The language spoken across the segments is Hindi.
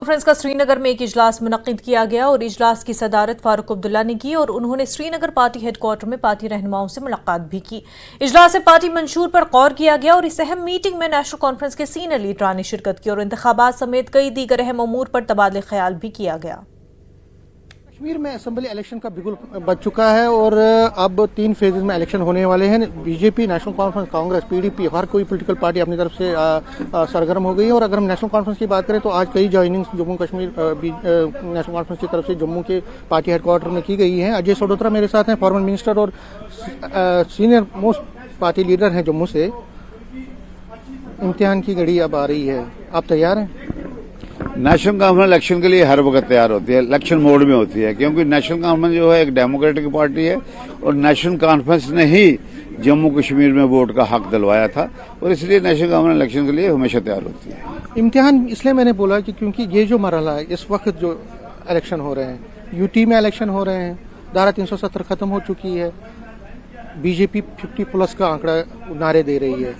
कॉन्फ्रेंस का श्रीनगर में एक इजलास मुनक्किद किया गया और इजलास की सदारत फारूक अब्दुल्ला ने की और उन्होंने श्रीनगर पार्टी हेडक्वार्टर में पार्टी रहनुमाओं से मुलाकात भी की। इजलास से पार्टी मंशूर पर गौर किया गया और इस अहम मीटिंग में नेशनल कॉन्फ्रेंस के सीनियर लीडरान ने शिरकत की और इंतखाबात समेत कई दीगर अहम अमूर पर तबादले ख्याल भी किया गया। कश्मीर में असेंबली इलेक्शन का बिगुल बज चुका है और अब 3 फेजेज में इलेक्शन होने वाले हैं। BJP, National Conference, Congress, PDP, हर कोई पॉलिटिकल पार्टी अपनी तरफ से सरगर्म हो गई है। और अगर हम नेशनल कॉन्फ्रेंस की बात करें तो आज कई joinings Jammu Kashmir national conference की तरफ से जम्मू के पार्टी हेडक्वार्टर में की गई है। अजय सोडोत्रा मेरे साथ हैं, फॉर्मर मिनिस्टर और सीनियर मोस्ट पार्टी लीडर हैं जम्मू से। इम्तिहान की घड़ी अब आ रही है, आप तैयार हैं? नेशनल कॉन्फ्रेंस इलेक्शन के लिए हर वक्त तैयार होती है, इलेक्शन मोड में होती है, क्योंकि नेशनल कॉन्फ्रेंस जो है एक डेमोक्रेटिक पार्टी है और नेशनल कॉन्फ्रेंस ने ही जम्मू कश्मीर में वोट का हक दिलवाया था और इसलिए नेशनल कॉन्फ्रेंस इलेक्शन के लिए हमेशा तैयार होती है। इम्तिहान इसलिए मैंने बोला कि क्योंकि ये जो मरहला है, इस वक्त जो इलेक्शन हो रहे हैं, यूटी में इलेक्शन हो रहे हैं, धारा 370 खत्म हो चुकी है, बीजेपी 50+ का आंकड़ा नारे दे रही है।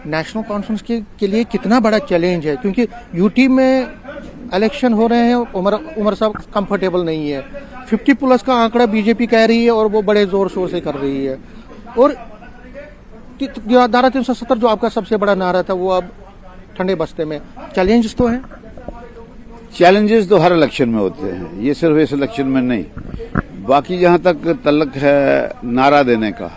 नेशनल कॉन्फ्रेंस के लिए कितना बड़ा चैलेंज है, क्योंकि यूटी में इलेक्शन हो रहे हैं, उमर साहब कंफर्टेबल नहीं है। 50+ का आंकड़ा बीजेपी कह रही है और वो बड़े जोर शोर से कर रही है। और धारा 370 जो आपका सबसे बड़ा नारा था वो अब ठंडे बस्ते में। चैलेंजेस तो हैं, चैलेंजेस तो हर इलेक्शन में होते हैं, ये सिर्फ इस इलेक्शन में नहीं। बाकी जहां तक तल्लक है नारा देने का,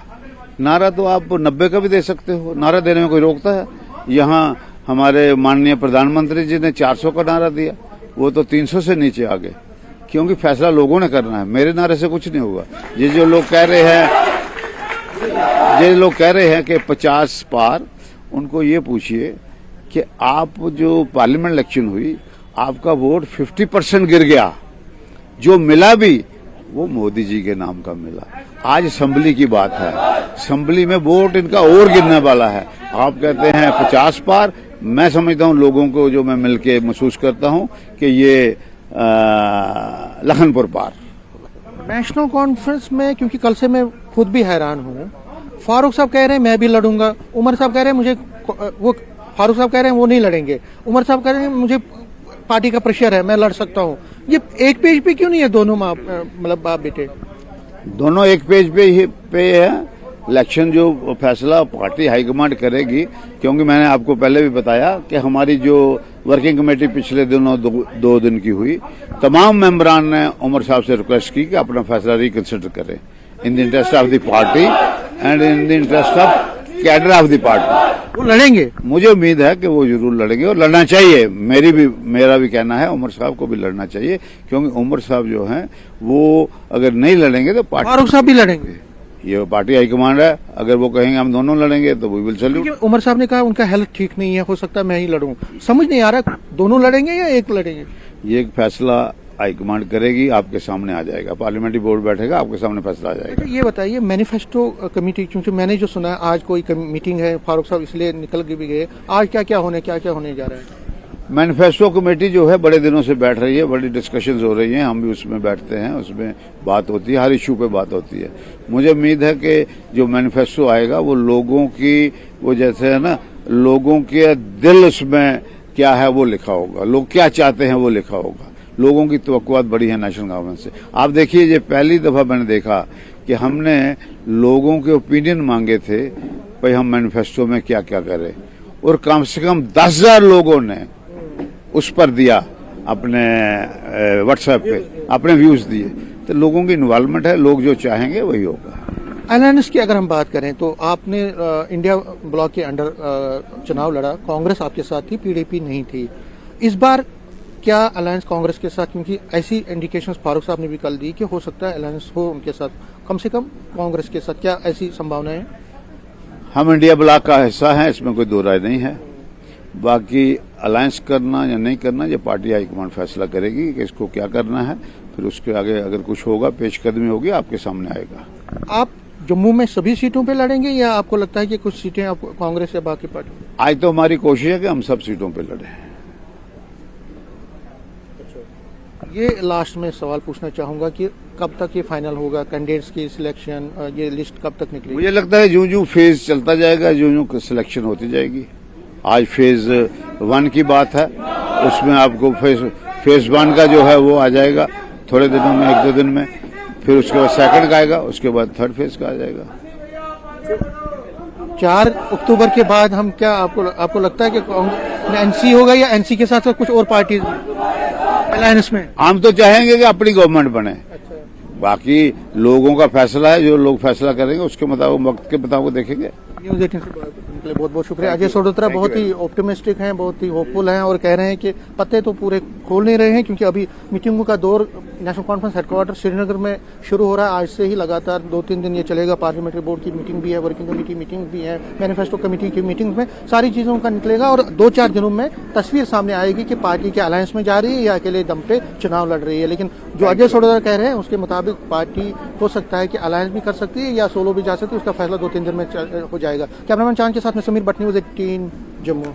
नारा तो आप 90 का भी दे सकते हो, नारा देने में कोई रोकता है? यहाँ हमारे माननीय प्रधानमंत्री जी ने 400 का नारा दिया, वो तो 300 से नीचे आ गए, क्योंकि फैसला लोगों ने करना है। मेरे नारे से कुछ नहीं होगा। ये जो लोग कह रहे हैं कि 50 पार, उनको ये पूछिए कि आप जो पार्लियामेंट इलेक्शन हुई, आपका वोट 50% गिर गया, जो मिला भी वो मोदी जी के नाम का मिला। आज असेंबली की बात है, असेंबली में वोट इनका और गिरने वाला है। आप कहते हैं 50 पार, मैं समझता हूं लोगों को जो मैं मिलके महसूस करता हूं कि ये लखनपुर पार। नेशनल कॉन्फ्रेंस में, क्योंकि कल से मैं खुद भी हैरान हूँ, फारूक साहब कह रहे हैं मैं भी लड़ूंगा, उमर साहब कह रहे हैं मुझे, वो फारूक साहब कह रहे हैं वो नहीं लड़ेंगे, उमर साहब कह रहे हैं मुझे पार्टी का प्रेशर है, मैं लड़ सकता हूँ। ये एक पेज पे क्यों नहीं है दोनों मतलब बाप बेटे? दोनों एक पेज पे है। इलेक्शन जो फैसला पार्टी हाईकमांड करेगी, क्योंकि मैंने आपको पहले भी बताया कि हमारी जो वर्किंग कमेटी पिछले दिनों 2 दिन की हुई, तमाम मेंबरान ने उमर साहब से रिक्वेस्ट की कि अपना फैसला रिकंसिडर करें in the interest of the party and in the interest of cadre of the party. वो लड़ेंगे, मुझे उम्मीद है कि वो जरूर लड़ेंगे और लड़ना चाहिए। मेरा भी कहना है उमर साहब को भी लड़ना चाहिए, क्योंकि उमर साहब जो हैं वो अगर नहीं लड़ेंगे तो पार्टी, फारूक साहब भी लड़ेंगे। ये पार्टी हाईकमांड है, अगर वो कहेंगे हम दोनों लड़ेंगे तो वी विल सैल्यूट। उमर साहब ने कहा उनका हेल्थ ठीक नहीं है, हो सकता है मैं ही लड़ूं। समझ नहीं आ रहा दोनों लड़ेंगे या एक लड़ेंगे? ये एक फैसला हाईकमांड करेगी, आपके सामने आ जाएगा, पार्लियामेंट्री बोर्ड बैठेगा, आपके सामने फैसला आ जाएगा। ये बताइए, मैनिफेस्टो कमेटी, क्योंकि मैंने जो सुना है आज कोई मीटिंग है, फारूक साहब इसलिए निकल के भी गए, आज क्या क्या होने जा रहा है? मैनिफेस्टो कमेटी जो है बड़े दिनों से बैठ रही है, बड़ी डिस्कशंस हो रही हैं, हम भी उसमें बैठते हैं, उसमें बात होती है, हर इशू पे बात होती है। मुझे उम्मीद है कि जो मैनिफेस्टो आएगा वो लोगों की, वो जैसे है ना, लोगों के दिल उसमें क्या है वो लिखा होगा, लोग क्या चाहते हैं वो लिखा होगा। लोगों की तवक्कुआत बड़ी है नेशनल गवर्नमेंट से। आप देखिए, ये पहली दफा मैंने देखा कि हमने लोगों के ओपिनियन मांगे थे, भाई हम मैनिफेस्टो में क्या क्या करें, और कम से कम 10,000 लोगों ने उस पर दिया, अपने व्हाट्सएप पे अपने व्यूज दिए। तो लोगों की इन्वॉल्वमेंट है, लोग जो चाहेंगे वही होगा। अलायंस की अगर हम बात करें तो आपने इंडिया ब्लॉक के अंडर चुनाव लड़ा, कांग्रेस आपके साथ थी, पीडीपी नहीं थी। इस बार क्या अलायंस कांग्रेस के साथ, क्योंकि ऐसी इंडिकेशंस फारूक साहब ने भी कल दी कि हो सकता है अलायंस हो उनके साथ, कम से कम कांग्रेस के साथ, क्या ऐसी संभावना है? हम इंडिया ब्लॉक का हिस्सा हैं, इसमें कोई दो राय नहीं है। बाकी अलायंस करना या नहीं करना, ये पार्टी हाईकमांड फैसला करेगी कि इसको क्या करना है। फिर उसके आगे अगर कुछ होगा, पेशकदमी होगी, आपके सामने आएगा। आप जम्मू में सभी सीटों पे लड़ेंगे या आपको लगता है कि कुछ सीटें आप कांग्रेस या बाकी पार्टी? आज तो हमारी कोशिश है कि हम सब सीटों पे लड़ें। ये लास्ट में सवाल पूछना चाहूंगा कि कब तक ये फाइनल होगा, कैंडिडेट्स की सिलेक्शन, ये लिस्ट कब तक निकलेगी? मुझे लगता है जो फेज चलता जाएगा, जो सिलेक्शन होती जाएगी। आज फेज 1 की बात है, उसमें आपको फेज 1 का जो है वो आ जाएगा थोड़े दिनों में, 1-2 दिन में। फिर उसके बाद सेकंड का आएगा, उसके बाद थर्ड फेज का आ जाएगा। 4 अक्टूबर के बाद हम क्या आपको लगता है कि एनसी होगा या एनसी के साथ साथ कुछ और पार्टी अलायंस में? हम तो चाहेंगे कि अपनी गवर्नमेंट बने, बाकी लोगों का फैसला है, जो लोग फैसला करेंगे उसके मुताबिक, वक्त के मुताबिक देखेंगे। न्यूज 18 से बहुत बहुत शुक्रिया। अजय सोडोत्रा बहुत ही ऑप्टिमिस्टिक हैं, बहुत ही होपफुल हैं और कह रहे हैं कि पत्ते तो पूरे खोल नहीं रहे हैं क्योंकि अभी मीटिंगों का दौर नेशनल कॉन्फ्रेंस हेडक्वार्टर श्रीनगर में शुरू हो रहा है। आज से ही लगातार 2-3 दिन ये चलेगा। पार्लियामेंट्री बोर्ड की मीटिंग भी है, वर्किंग कमेटी मीटिंग भी है, मैनिफेस्टो कमेटी की मीटिंग में सारी चीजों का निकलेगा और 2-4 दिनों में तस्वीर सामने आएगी कि पार्टी के अलायंस में जा रही है या अकेले दम पे चुनाव लड़ रही है। लेकिन जो अजय सोडोत्रा कह रहे हैं उसके मुताबिक पार्टी हो सकता है कि अलायंस भी कर सकती है या सोलो भी जा सकती है। उसका फैसला 2-3 दिन में हो जाएगा। कैमरामैन चांद के साथ में समीर भट्ट, न्यूज 18 जम्मू।